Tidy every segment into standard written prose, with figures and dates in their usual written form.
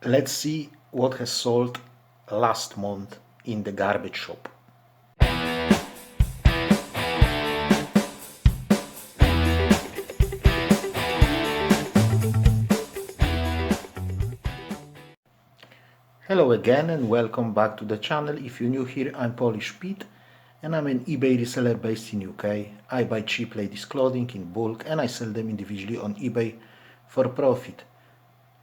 Let's see what has sold last month in the garbage shop. Hello again and welcome back to the channel. If you're new here, I'm Polish Pete and I'm an eBay reseller based in UK. I buy cheap ladies clothing in bulk and I sell them individually on eBay for profit.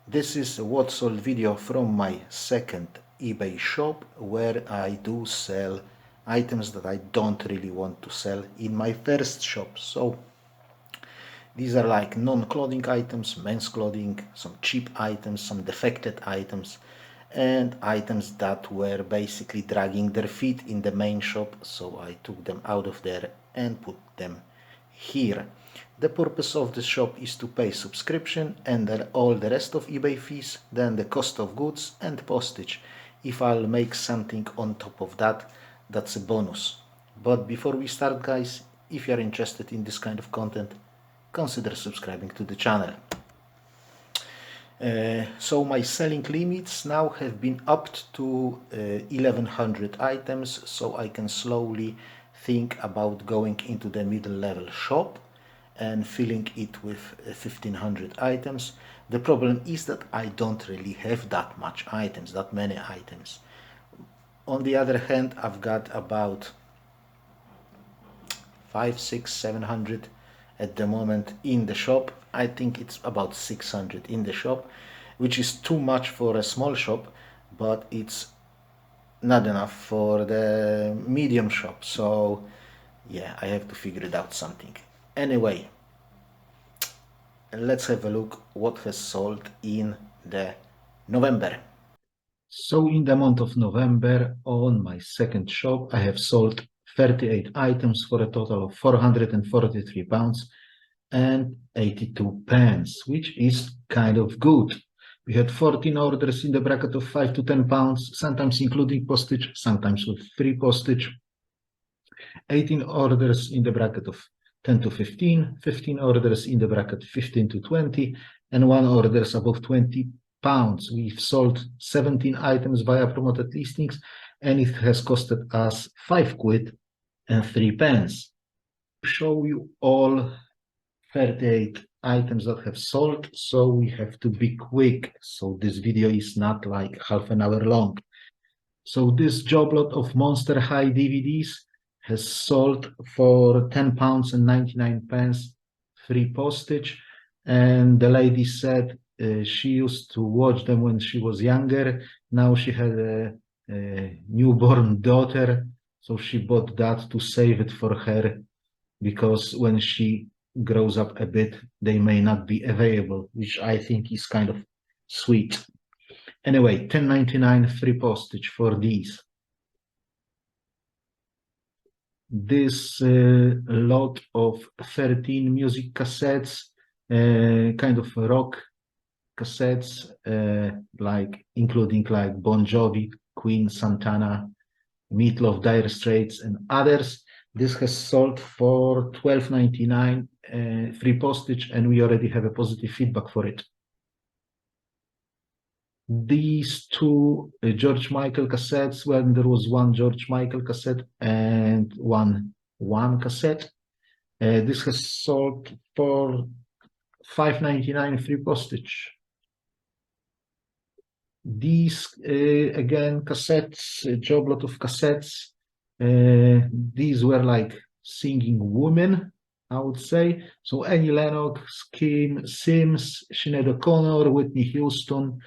This is a what sold video from my second eBay shop where I do sell items that I don't really want to sell in my first shop. So these are like non-clothing items, men's clothing, some cheap items, some defected items, and items that were basically dragging their feet in the main shop, so I took them out of there and put them here. The purpose of the shop is to pay subscription and then all the rest of eBay fees, then the cost of goods and postage. If I'll make something on top of that, that's a bonus. But before we start, guys, if you're interested in this kind of content, consider subscribing to the channel. So my selling limits now have been upped to 1100 items, so I can slowly think about going into the middle level shop and filling it with 1500 items. The problem is that I don't really have that many items. On the other hand, I've got about 5, 6, 700 at the moment in the shop. I think it's about 600 in the shop, which is too much for a small shop, but it's not enough for the medium shop. So yeah, I have to figure it out something. Anyway, let's have a look what has sold in the November. So in the month of November, on my second shop, I have sold 38 items for a total of £443 and 82 pence, which is kind of good. We had 14 orders in the bracket of 5 to 10 pounds, sometimes including postage, sometimes with free postage. 18 orders in the bracket of 10 to 15, 15 orders in the bracket 15 to 20, and 1 orders above 20 pounds. We've sold 17 items via promoted listings, and it has costed us 5 quid and 3 pence. Show you all 38 items that have sold, so we have to be quick. So this video is not like half an hour long. So this job lot of Monster High DVDs has sold for £10 and 99 pence, free postage. And the lady said she used to watch them when she was younger. Now she had a newborn daughter, so she bought that to save it for her, because when she grows up a bit, they may not be available, which I think is kind of sweet. Anyway, $10.99 free postage for these. This lot of 13 music cassettes, kind of rock cassettes, like including like Bon Jovi, Queen, Santana, Meatloaf, Dire Straits, and others. This has sold for $12.99 free postage, and we already have a positive feedback for it. These two George Michael cassettes, when there was one George Michael cassette and one cassette, this has sold for $5.99 free postage. These again cassettes, a job lot of cassettes. These were like singing women, I would say. So Annie Lennox, Kim Sims, Sinead O'Connor, Whitney Houston,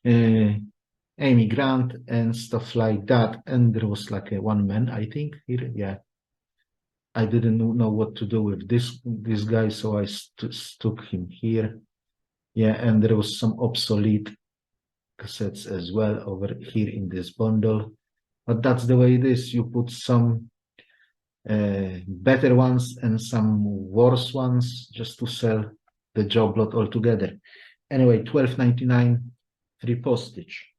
Amy Grant, and stuff like that. And there was like a one man, I think, here. Yeah, I didn't know what to do with this guy, so I stuck him here. Yeah, and there was some obsolete cassettes as well over here in this bundle. But that's the way it is. You put some better ones and some worse ones just to sell the job lot altogether. Anyway, $12.99 free postage.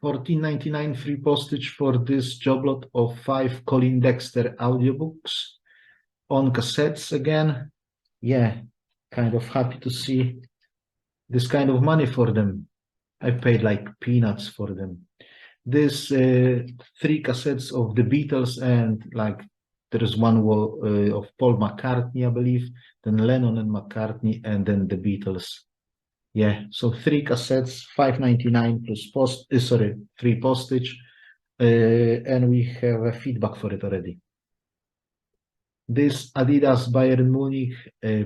$14.99 free postage for this job lot of 5 Colin Dexter audiobooks on cassettes again. Yeah, kind of happy to see this kind of money for them. I paid like peanuts for them. This 3 cassettes of the Beatles, and like there's one of Paul McCartney, I believe, then Lennon and McCartney, and then the Beatles. Yeah, so 3 cassettes, $5.99 plus free postage, and we have a feedback for it already. This Adidas Bayern Munich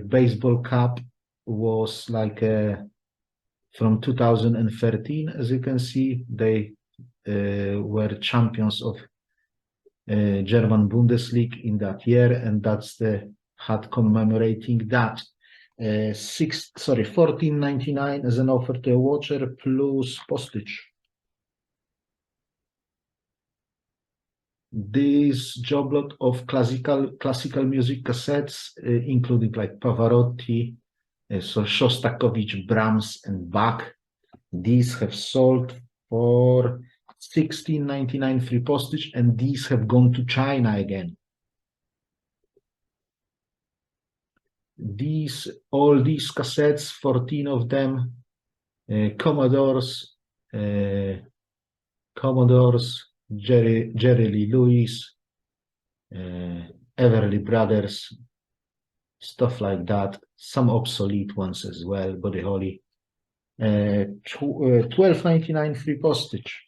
baseball cap was like from 2013. As you can see, they were champions of German Bundesliga in that year, and that's the hat commemorating that. $14.99 as an offer to a watcher plus postage. This job lot of classical music cassettes, including like Pavarotti, so Shostakovich, Brahms, and Bach. These have sold for $16.99 free postage, and these have gone to China again. All these cassettes, 14 of them, Commodores, Jerry Lee Lewis, Everly Brothers, stuff like that. Some obsolete ones as well, Buddy Holly. $12.99 free postage.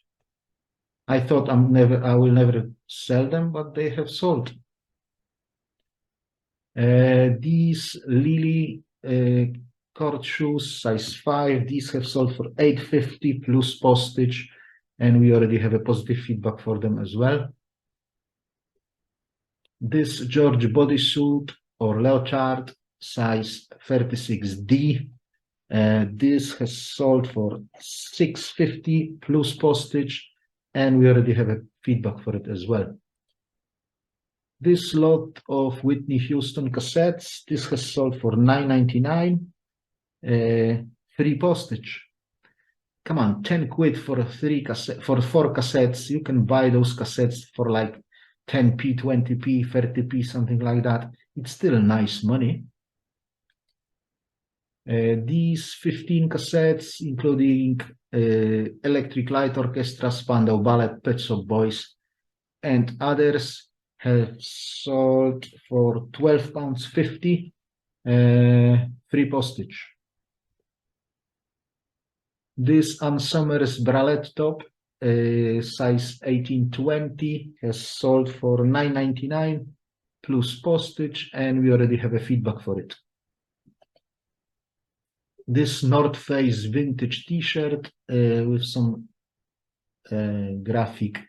I thought I will never sell them, but they have sold. These Lily court shoes, size 5, these have sold for $8.50 plus postage, and we already have a positive feedback for them as well. This George bodysuit or leotard, size 36D, this has sold for $6.50 plus postage, and we already have a feedback for it as well. This lot of Whitney Houston cassettes, this has sold for $9.99, free postage. Come on, 10 quid for 4 cassettes. You can buy those cassettes for like 10p, 20p, 30p, something like that. It's still nice money. These 15 cassettes, including Electric Light Orchestra, Spandau Ballet, Pet Shop Boys, and others, have sold for £12.50, free postage. This Ann Summers bralette top, size 18-20, has sold for $9.99 plus postage, and we already have a feedback for it. This North Face vintage t-shirt with some graphic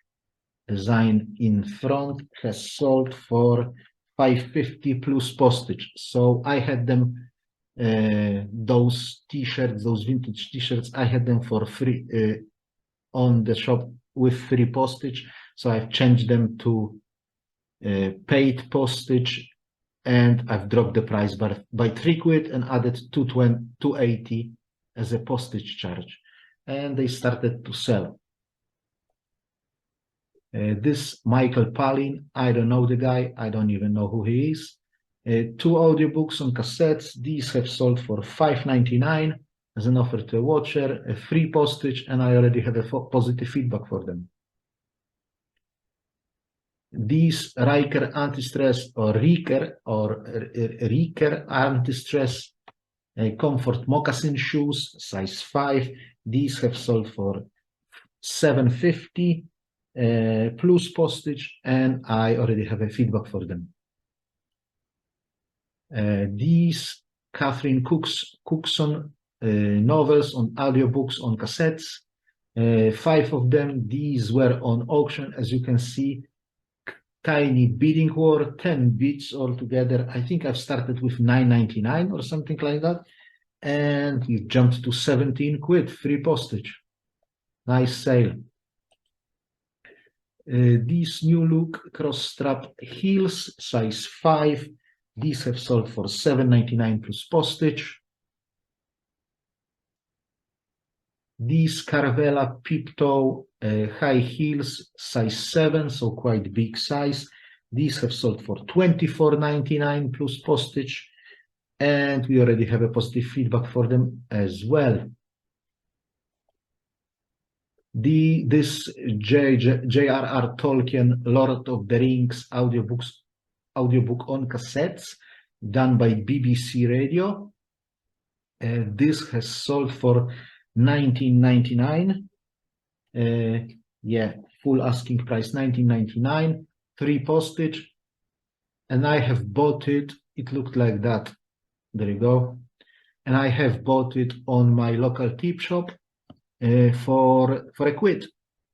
design in front has sold for $5.50 plus postage. So I had them, those t-shirts, those vintage t-shirts, I had them for free on the shop with free postage. So I've changed them to paid postage, and I've dropped the price by 3 quid and added $2.80 as a postage charge, and they started to sell. This Michael Palin, I don't know the guy, I don't even know who he is. 2 audiobooks on cassettes, these have sold for $5.99 as an offer to a watcher, a free postage, and I already have a positive feedback for them. These Riker anti-stress or Riker anti-stress comfort moccasin shoes, size 5, these have sold for $7.50 plus postage, and I already have a feedback for them. These Catherine Cookson novels on audiobooks on cassettes, 5 of them, these were on auction, as you can see. Tiny bidding war, 10 bids altogether. I think I've started with $9.99 or something like that, and you jumped to 17 quid, free postage. Nice sale. These new look cross-strap heels, size 5. These have sold for $7.99 plus postage. These Carvela peep-toe high heels, size 7, so quite big size. These have sold for $24.99 plus postage, and we already have a positive feedback for them as well. This J.R.R. Tolkien Lord of the Rings audiobook on cassettes done by BBC Radio. This has sold for 19.99. Yeah, full asking price 19.99, free postage, and I have bought it. It looked like that. There you go. And I have bought it on my local tip shop for a quid.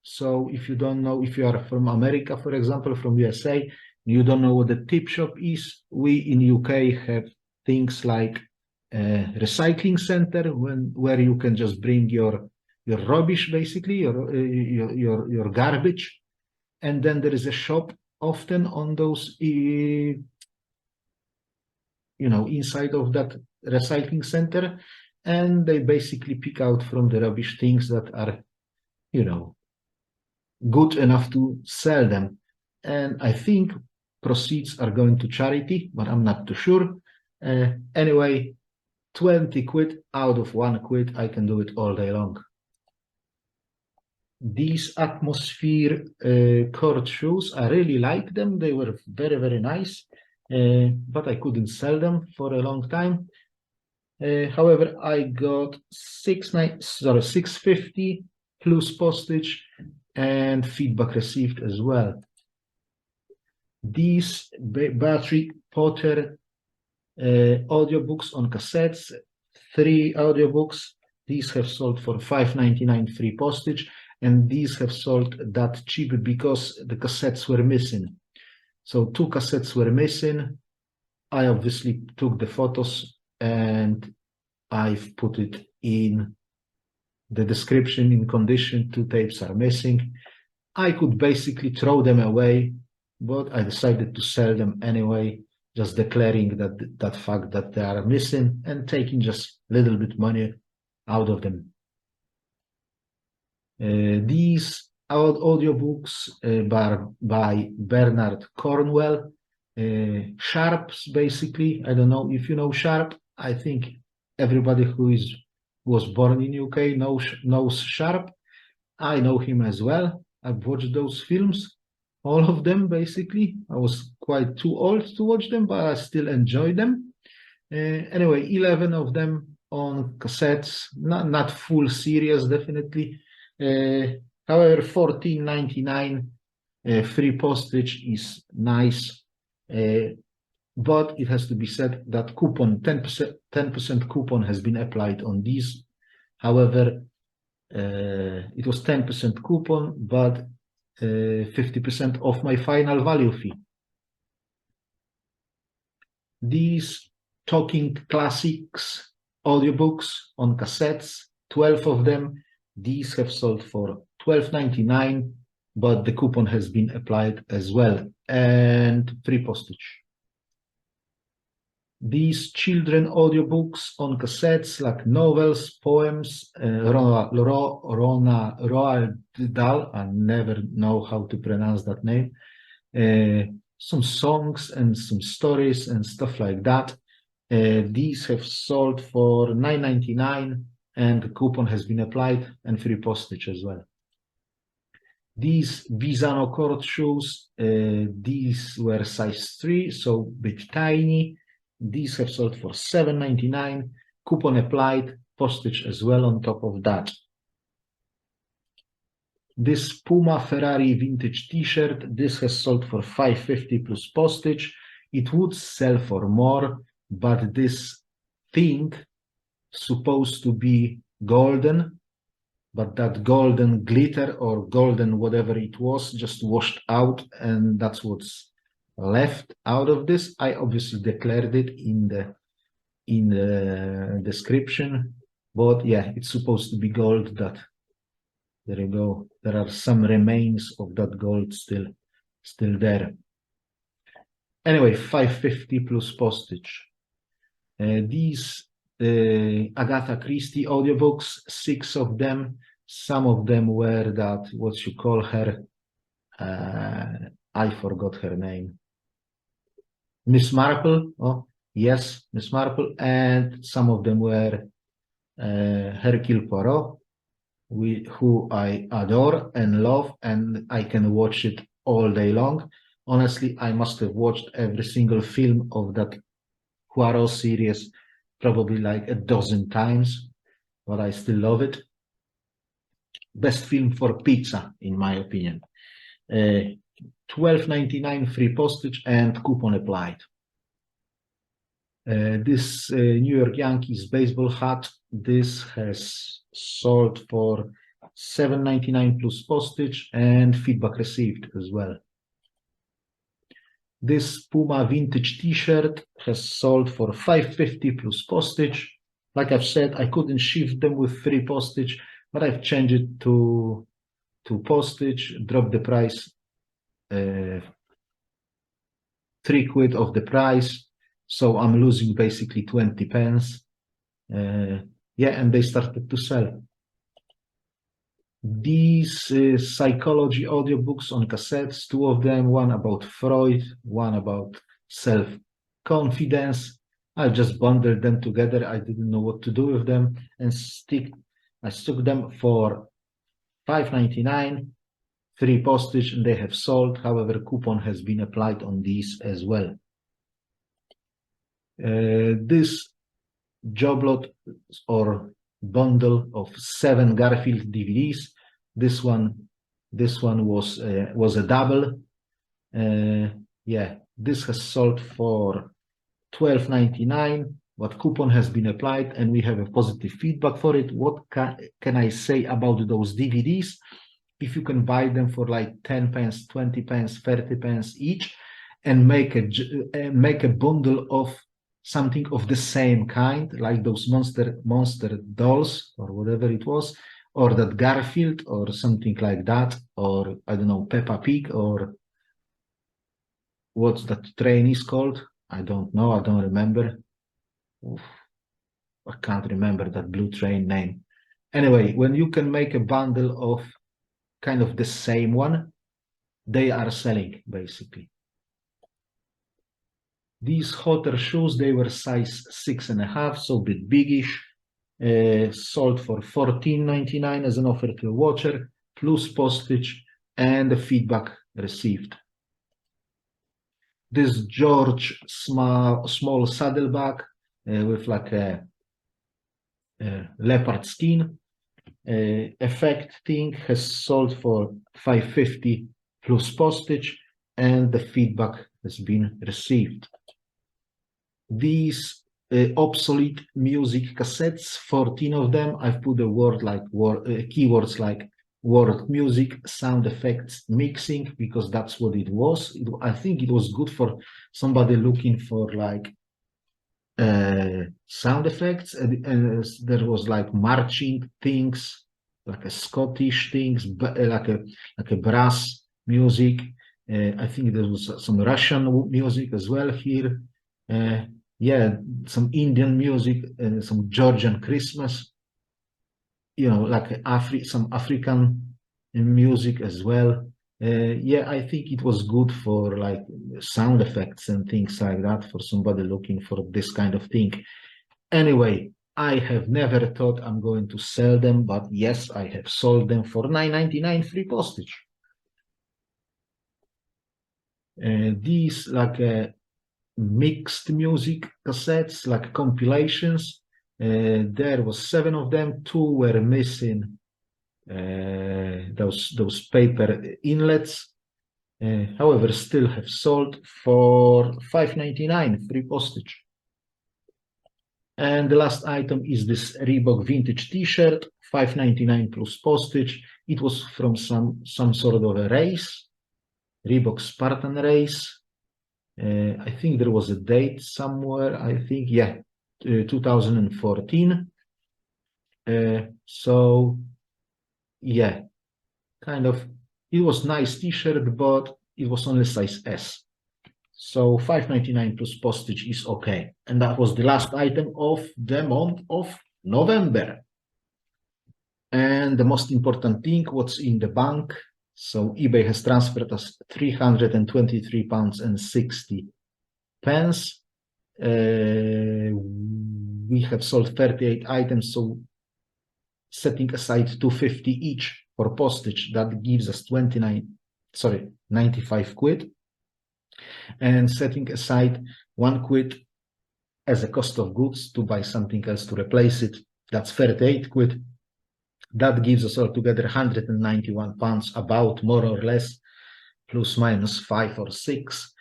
So if you don't know, if you are from America, for example, from USA, you don't know what the tip shop is, we in UK have things like recycling center where you can just bring your rubbish, basically your garbage, and then there is a shop often on those inside of that recycling center, and they basically pick out from the rubbish things that are good enough to sell them. And I think proceeds are going to charity, but I'm not too sure. Anyway, 20 quid out of 1 quid, I can do it all day long. These Atmosphere court shoes, I really like them. They were very, very nice, but I couldn't sell them for a long time. However, I got $650 plus postage and feedback received as well. These Battery Potter audiobooks on cassettes, 3 audiobooks. These have sold for $5.99 free postage, and these have sold that cheap because the cassettes were missing. So 2 cassettes were missing. I obviously took the photos and I've put it in the description in condition. 2 tapes are missing. I could basically throw them away, but I decided to sell them anyway, just declaring that fact that they are missing and taking just a little bit money out of them. These audiobooks by Bernard Cornwell, Sharps, basically. I don't know if you know Sharp. I think everybody who was born in UK knows Sharp. I know him as well. I've watched those films, all of them basically. I was quite too old to watch them, but I still enjoy them. Anyway, 11 of them on cassettes, not full series, definitely. However, $14.99 free postage is nice, but it has to be said that coupon 10% coupon has been applied on these. However, it was 10% coupon, but 50% off my final value fee. These Talking Classics audiobooks on cassettes, 12 of them. These have sold for $12.99, but the coupon has been applied as well, and free postage. These children audiobooks on cassettes, like novels, poems, Roald Dahl, I never know how to pronounce that name, some songs and some stories and stuff like that. These have sold for $9.99, and the coupon has been applied and free postage as well. These Visano court shoes, these were size 3, so a bit tiny. These have sold for $7.99, coupon applied, postage as well on top of that. This Puma Ferrari vintage t-shirt, this has sold for $5.50 plus postage. It would sell for more, but this thing supposed to be golden, but that golden glitter or golden whatever it was just washed out, and that's what's left out of this. I obviously declared it in the description, but yeah, it's supposed to be gold. That there you go. There are some remains of that gold still there. Anyway, $5.50 plus postage. These Agatha Christie audiobooks, 6 of them. Some of them were that, what you call her, I forgot her name. Miss Marple, oh yes, Miss Marple, and some of them were Hercule Poirot. who I adore and love, and I can watch it all day long. Honestly, I must have watched every single film of that Poirot series probably like a dozen times, but I still love it. Best film for pizza, in my opinion. $12.99 free postage and coupon applied. This New York Yankees baseball hat, this has sold for $7.99 plus postage and feedback received as well. This Puma vintage t-shirt has sold for $5.50 plus postage. Like I've said, I couldn't ship them with free postage, but I've changed it to postage, dropped the price, 3 quid of the price. So I'm losing basically 20 pence. Yeah, and they started to sell. These psychology audiobooks on cassettes, 2 of them, one about Freud, one about self-confidence. I just bundled them together. I didn't know what to do with them, and I stuck them for $5.99, free postage, and they have sold. However, coupon has been applied on these as well. This job lot or bundle of 7 Garfield DVDs. This one was a double. Yeah, this has sold for $12.99, but coupon has been applied and we have a positive feedback for it. What can I say about those DVDs? If you can buy them for like 10 pence, 20 pence, 30 pence each, and make a bundle of something of the same kind, like those monster dolls or whatever it was, or that Garfield or something like that, or I don't know, Peppa Pig, or what's that train is called? I don't know, I don't remember. Oof, I can't remember that blue train name. Anyway, when you can make a bundle of kind of the same one, they are selling basically. These hotter shoes, they were size 6.5, so a bit biggish. Sold for $14.99 as an offer to a watcher, plus postage and the feedback received. This George small saddleback with like a leopard skin effect thing has sold for $5.50 plus postage, and the feedback has been received. These obsolete music cassettes, 14 of them. I've put a word like keywords like world music, sound effects, mixing, because that's what it was. I think it was good for somebody looking for like sound effects, and there was like marching things, like a Scottish things, like a brass music. I think there was some Russian music as well here. Yeah, some Indian music, some Georgian Christmas, you know, like some African music as well. Yeah, I think it was good for like sound effects and things like that for somebody looking for this kind of thing. Anyway, I have never thought I'm going to sell them, but yes, I have sold them for $9.99 free postage. These like mixed music cassettes, like compilations. There was 7 of them. 2 were missing those paper inlets. However, still have sold for $5.99 free postage. And the last item is this Reebok vintage t-shirt, $5.99 plus postage. It was from some sort of a race, Reebok Spartan race. I think there was a date somewhere, I think, yeah, 2014. So, yeah, kind of, it was nice t-shirt, but it was only size S. So $5.99 plus postage is okay. And that was the last item of the month of November. And the most important thing, what's in the bank. So eBay has transferred us £323.60. We have sold 38 items, so setting aside 250 each for postage, that gives us 95 quid, and setting aside 1 quid as a cost of goods to buy something else to replace it, that's 38 quid. That gives us altogether 191 pounds, about, more or less, plus minus 5 or 6,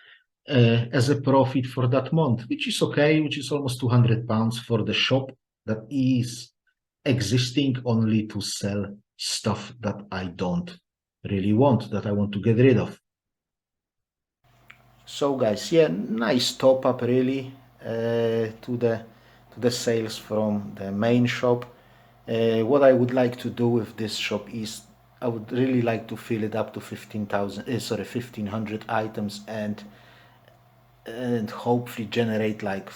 as a profit for that month, which is okay, which is almost 200 pounds for the shop that is existing only to sell stuff that I don't really want, that I want to get rid of. So guys, yeah, nice top up really to the sales from the main shop. What I would like to do with this shop is I would really like to fill it up to 1500 items, and hopefully generate like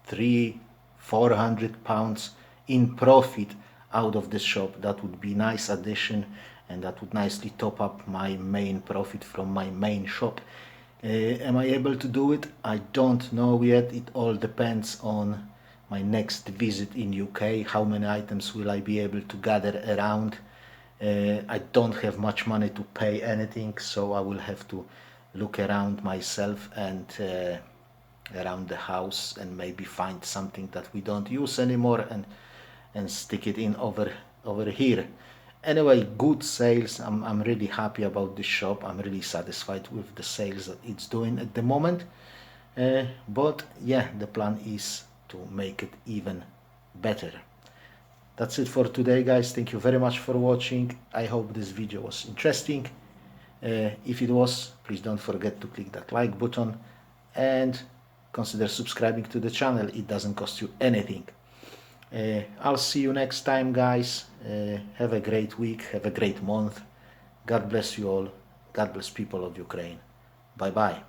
300-400 pounds in profit out of this shop. That would be nice addition, and that would nicely top up my main profit from my main shop. Am I able to do it? I don't know yet. It all depends on my next visit in UK. How many items will I be able to gather around? I don't have much money to pay anything, so I will have to look around myself and around the house, and maybe find something that we don't use anymore and stick it in over here. Anyway, good sales. I'm really happy about this shop. I'm really satisfied with the sales that it's doing at the moment. But yeah, the plan is to make it even better. That's it for today, guys. Thank you very much for watching. I hope this video was interesting. If it was, please don't forget to click that like button and consider subscribing to the channel. It doesn't cost you anything. I'll see you next time, guys. Have a great week, have a great month. God bless you all. God bless people of Ukraine. Bye bye.